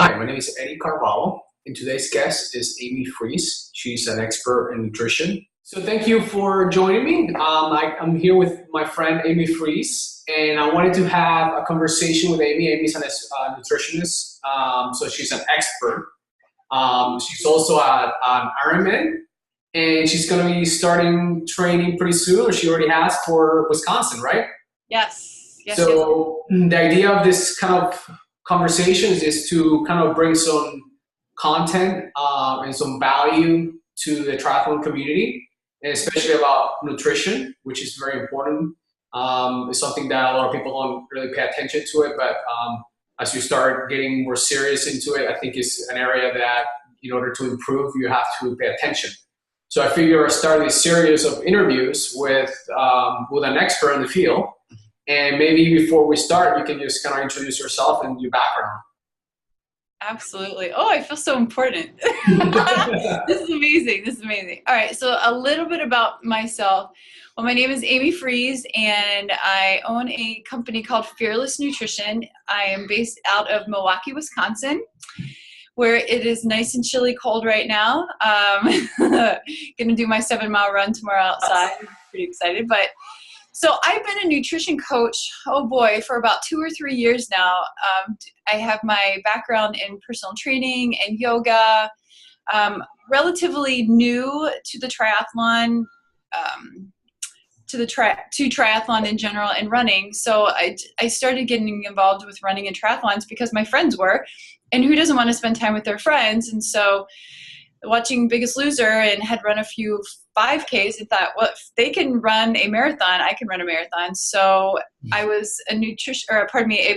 Hi, my name is Eddie Carvalho, and today's guest is Amy Friese. She's an expert in nutrition. So thank you for joining me. I'm here with my friend Amy Friese, and I wanted to have a conversation with Amy. Amy's a nutritionist, so she's an expert. She's also an Ironman, and she's going to be starting training pretty soon, or she already has, for Wisconsin, right? Yes. So the idea of this kind of conversations is to kind of bring some content and some value to the triathlon community, and especially about nutrition, which is very important. It's something that a lot of people don't really pay attention to it, but as you start getting more serious into it, I think it's an area that in order to improve, you have to pay attention. So I figure I start this series of interviews with an expert in the field. And maybe before we start, you can just kind of introduce yourself and your background. Absolutely. Oh, I feel so important. This is amazing. All right. So a little bit about myself. Well, my name is Amy Friese, and I own a company called Fearless Nutrition. I am based out of Milwaukee, Wisconsin, where it is nice and chilly cold right now. Going to do my 7-mile run tomorrow outside. I'm pretty excited. So I've been a nutrition coach, for about 2 or 3 years now. I have my background in personal training and yoga, relatively new to the triathlon, to triathlon in general and running. So I started getting involved with running and triathlons because my friends were, and who doesn't want to spend time with their friends? And so watching Biggest Loser and had run a few 5Ks and thought, well, if they can run a marathon, I can run a marathon. So I was a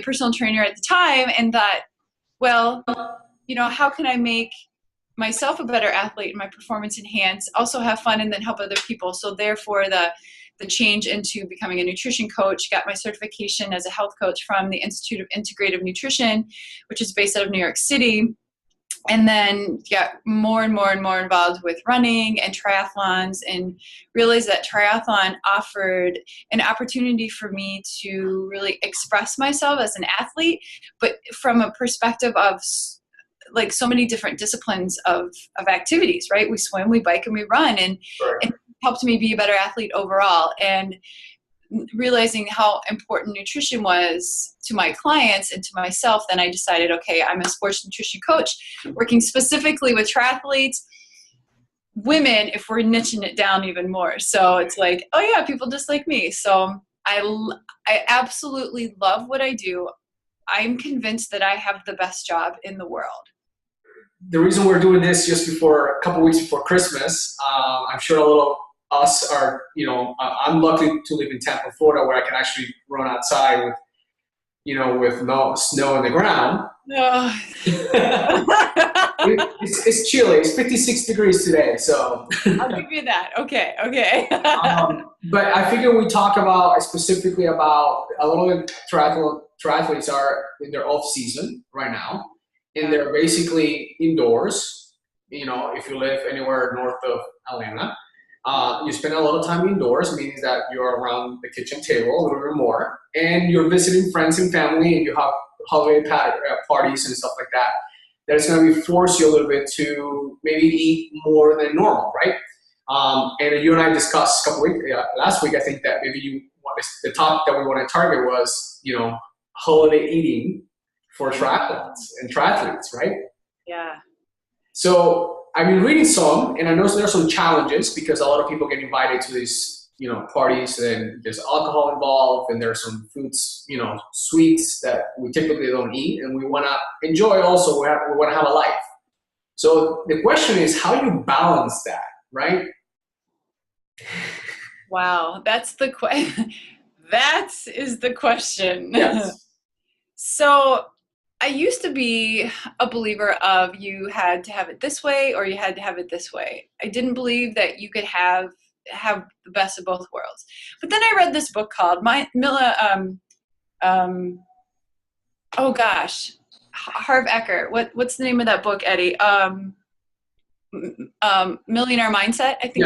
personal trainer at the time, and thought, well, how can I make myself a better athlete and my performance enhance, also have fun, and then help other people? So therefore the change into becoming a nutrition coach, got my certification as a health coach from the Institute of Integrative Nutrition, which is based out of New York City. And then got more and more involved with running and triathlons, and realized that triathlon offered an opportunity for me to really express myself as an athlete, but from a perspective of like so many different disciplines of activities, right? We swim, we bike, and we run, and it helped me be a better athlete overall. And realizing how important nutrition was to my clients and to myself, then I decided, okay, I'm a sports nutrition coach working specifically with triathletes, women, if we're niching it down even more. So it's like, oh yeah, people just like me. So I absolutely love what I do. I'm convinced that I have the best job in the world. The reason we're doing this just before a couple weeks before Christmas, I'm sure a little us are, I'm lucky to live in Tampa, Florida, where I can actually run outside with no snow on the ground. Oh. It's chilly. It's 56 degrees today, so. I'll give you that. Okay. But I figure we talk about specifically about a lot of triathletes are in their off season right now, and they're basically indoors. If you live anywhere north of Atlanta. You spend a lot of time indoors, meaning that you're around the kitchen table a little bit more, and you're visiting friends and family, and you have holiday parties and stuff like that. That's going to force you a little bit to maybe eat more than normal, right? And you and I discussed last week, I think, that maybe the topic that we want to target was, holiday eating for triathletes and triathletes, right? Yeah. So I've been reading some, and I know there are some challenges because a lot of people get invited to these, parties, and there's alcohol involved, and there are some foods, sweets that we typically don't eat, and we want to enjoy also. We want to have a life. So the question is, how do you balance that, right? Wow, that's the question. That is the question. Yes. So I used to be a believer of you had to have it this way or you had to have it this way. I didn't believe that you could have the best of both worlds. But then I read this book called Harv Eker. What's the name of that book, Eddie? Millionaire Mindset, I think.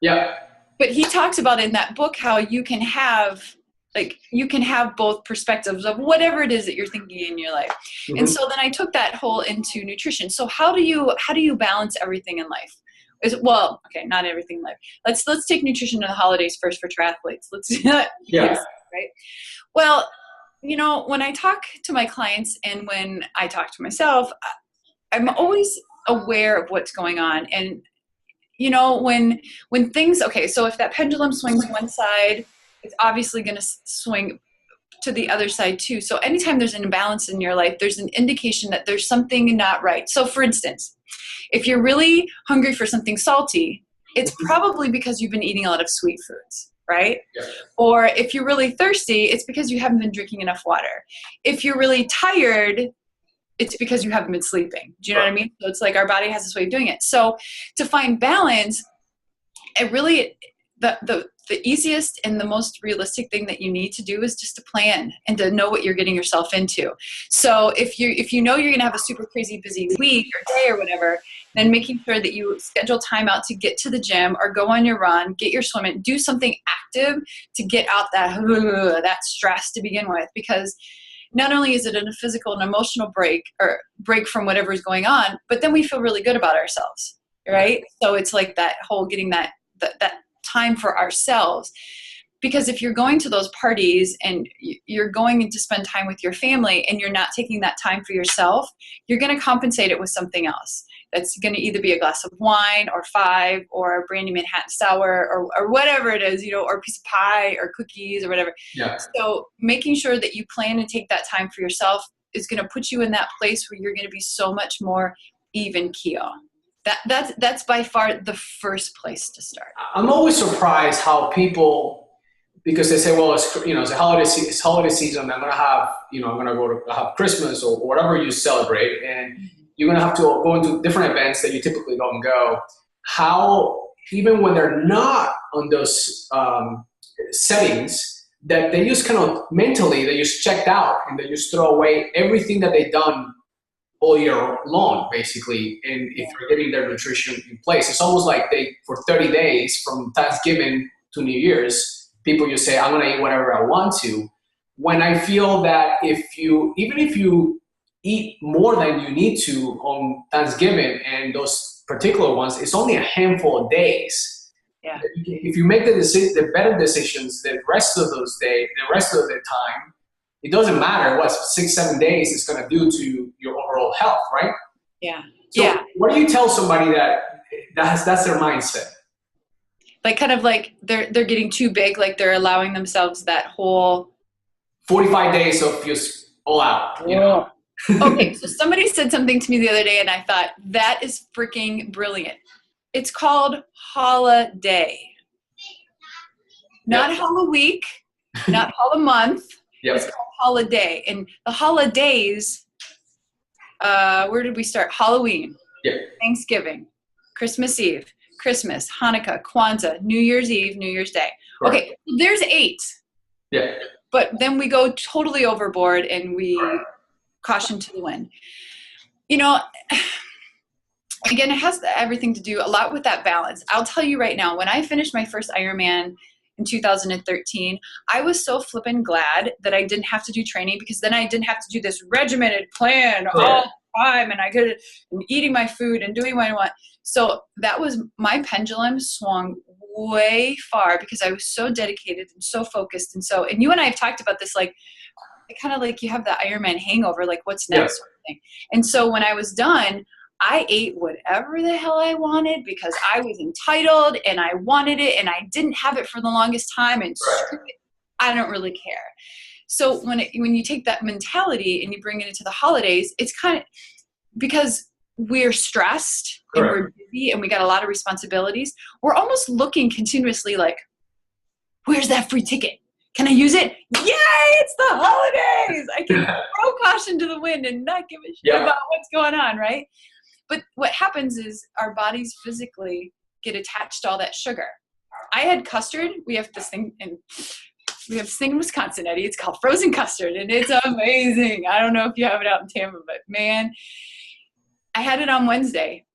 Yeah. But he talks about in that book how you can have like you can have both perspectives of whatever it is that you're thinking in your life. Mm-hmm. And so then I took that whole into nutrition. So how do you balance everything in life? Well, okay, not everything in life. Let's take nutrition to the holidays first for triathletes. Yeah. Right. Well, when I talk to my clients and when I talk to myself, I'm always aware of what's going on. And when things, okay, so if that pendulum swings one side, it's obviously going to swing to the other side too. So anytime there's an imbalance in your life, there's an indication that there's something not right. So for instance, if you're really hungry for something salty, it's probably because you've been eating a lot of sweet foods, right? Yeah. Or if you're really thirsty, it's because you haven't been drinking enough water. If you're really tired, it's because you haven't been sleeping. Do you know what I mean? So it's like our body has this way of doing it. So to find balance, it really, the easiest and the most realistic thing that you need to do is just to plan and to know what you're getting yourself into. So if you know you're going to have a super crazy busy week or day or whatever, then making sure that you schedule time out to get to the gym or go on your run, get your swim in, do something active to get out that stress to begin with, because not only is it a physical and emotional break from whatever is going on, but then we feel really good about ourselves, right? So it's like that whole getting that time for ourselves. Because if you're going to those parties and you're going to spend time with your family and you're not taking that time for yourself, you're going to compensate it with something else. That's going to either be a glass of wine or 5 or a brandy Manhattan sour or whatever it is, or a piece of pie or cookies or whatever. Yeah. So making sure that you plan and take that time for yourself is going to put you in that place where you're going to be so much more even keel. That's by far the first place to start. I'm always surprised how people, because they say, well, it's a holiday season. I'm gonna have, I'm gonna go to have Christmas or whatever you celebrate, and you're gonna have to go into different events that you typically don't go. How even when they're not on those settings, that they just kind of mentally they just checked out and they just throw away everything that they've done all year long, basically, and if they're getting their nutrition in place. It's almost like for 30 days from Thanksgiving to New Year's, people just say, I'm gonna eat whatever I want to. When I feel that even if you eat more than you need to on Thanksgiving and those particular ones, it's only a handful of days. Yeah. If you make the better decisions the rest of those days, the rest of the time, it doesn't matter what 6-7 days is going to do to your overall health, right? Yeah. So what do you tell somebody that's their mindset? Like kind of like they're getting too big, like they're allowing themselves that whole 45 days of just all out. Okay, so somebody said something to me the other day and I thought that is freaking brilliant. It's called holiday. Not holiweek, not holimonth. Yep. It's called holiday. And the holidays, where did we start? Halloween, Thanksgiving, Christmas Eve, Christmas, Hanukkah, Kwanzaa, New Year's Eve, New Year's Day. Right. Okay, there's 8. Yeah. But then we go totally overboard and we caution to the wind. Again, it has everything to do a lot with that balance. I'll tell you right now, when I finished my first Ironman in 2013, I was so flippin' glad that I didn't have to do training, because then I didn't have to do this regimented plan all the time, and I could eating my food and doing what I want. So that was, my pendulum swung way far because I was so dedicated and so focused. And you and I have talked about this, like kind of like you have the Ironman hangover, like what's next sort of thing. And so when I was done, I ate whatever the hell I wanted because I was entitled and I wanted it and I didn't have it for the longest time, and I don't really care. So when you take that mentality and you bring it into the holidays, it's kind of because we're stressed and we're busy and we got a lot of responsibilities. We're almost looking continuously like, where's that free ticket? Can I use it? Yay, it's the holidays. I can throw caution to the wind and not give a shit about what's going on, right? But what happens is our bodies physically get attached to all that sugar. I had custard. We have this thing in Wisconsin, Eddie. It's called frozen custard, and it's amazing. I don't know if you have it out in Tampa, but man, I had it on Wednesday.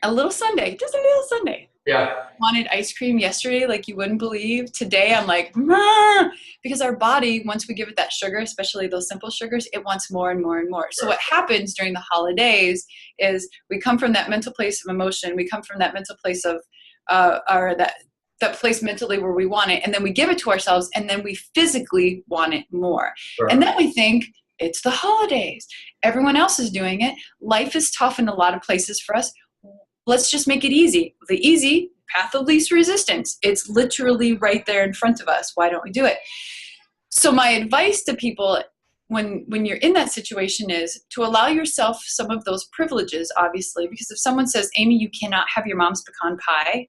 Just a little Sunday. Yeah. Wanted ice cream yesterday like you wouldn't believe. Today I'm like, "Mah!" Because our body, once we give it that sugar, especially those simple sugars, it wants more and more and more. So what happens during the holidays is we come from that mental place of emotion. We come from that mental place of or that place mentally where we want it, and then we give it to ourselves, and then we physically want it more. Right. And then we think it's the holidays. Everyone else is doing it. Life is tough in a lot of places for us. Let's just make it easy. The easy path of least resistance. It's literally right there in front of us. Why don't we do it? So my advice to people when you're in that situation is to allow yourself some of those privileges, obviously, because if someone says, Amy, you cannot have your mom's pecan pie,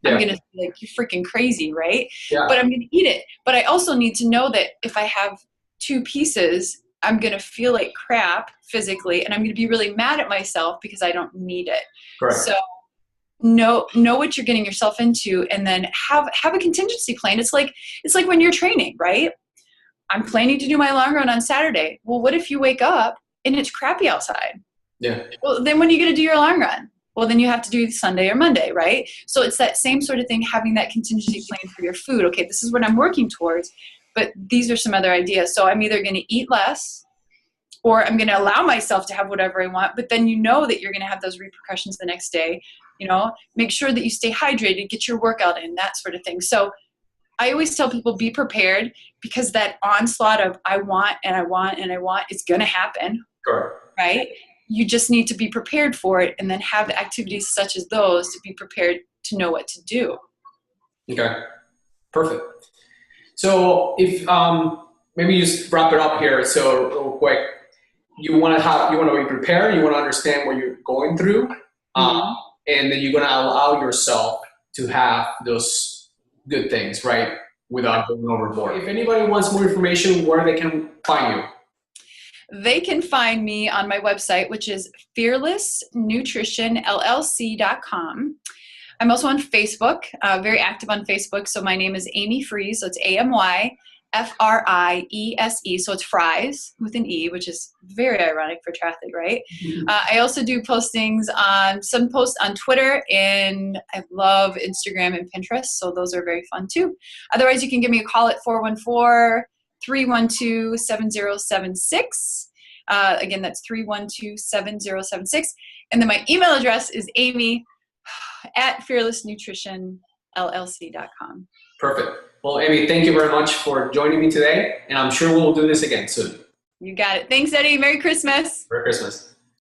I'm going to be like, you're freaking crazy, right? Yeah. But I'm going to eat it. But I also need to know that if I have 2 pieces, I'm going to feel like crap physically, and I'm going to be really mad at myself because I don't need it. Correct. So know what you're getting yourself into, and then have a contingency plan. It's like when you're training, right? I'm planning to do my long run on Saturday. Well, what if you wake up and it's crappy outside? Yeah. Well, then when are you going to do your long run? Well, then you have to do Sunday or Monday, right? So it's that same sort of thing, having that contingency plan for your food. Okay, this is what I'm working towards, but these are some other ideas. So I'm either going to eat less, or I'm going to allow myself to have whatever I want, but then you know that you're going to have those repercussions the next day. You know, make sure that you stay hydrated, get your workout in, that sort of thing. So I always tell people, be prepared, because that onslaught of I want and I want and I want is going to happen. Correct. Right? You just need to be prepared for it, and then have activities such as those to be prepared to know what to do. Okay. Perfect. So if maybe just wrap it up here. So real quick, you want to be prepared. You want to understand what you're going through, and then you're going to allow yourself to have those good things, right, without going overboard. If anybody wants more information, where they can find you? They can find me on my website, which is fearlessnutritionllc.com. I'm also on Facebook, very active on Facebook. So my name is Amy Friese. So it's AMYFRIESE. So it's Fries with an E, which is very ironic for triathlete, right? I also do postings on some posts on Twitter, and I love Instagram and Pinterest. So those are very fun too. Otherwise, you can give me a call at 414-312-7076. Again, that's 312-7076. And then my email address is amy@fearlessnutritionllc.com. Perfect. Well, Amy, thank you very much for joining me today, and I'm sure we'll do this again soon. You got it. Thanks, Eddie. Merry Christmas. Merry Christmas.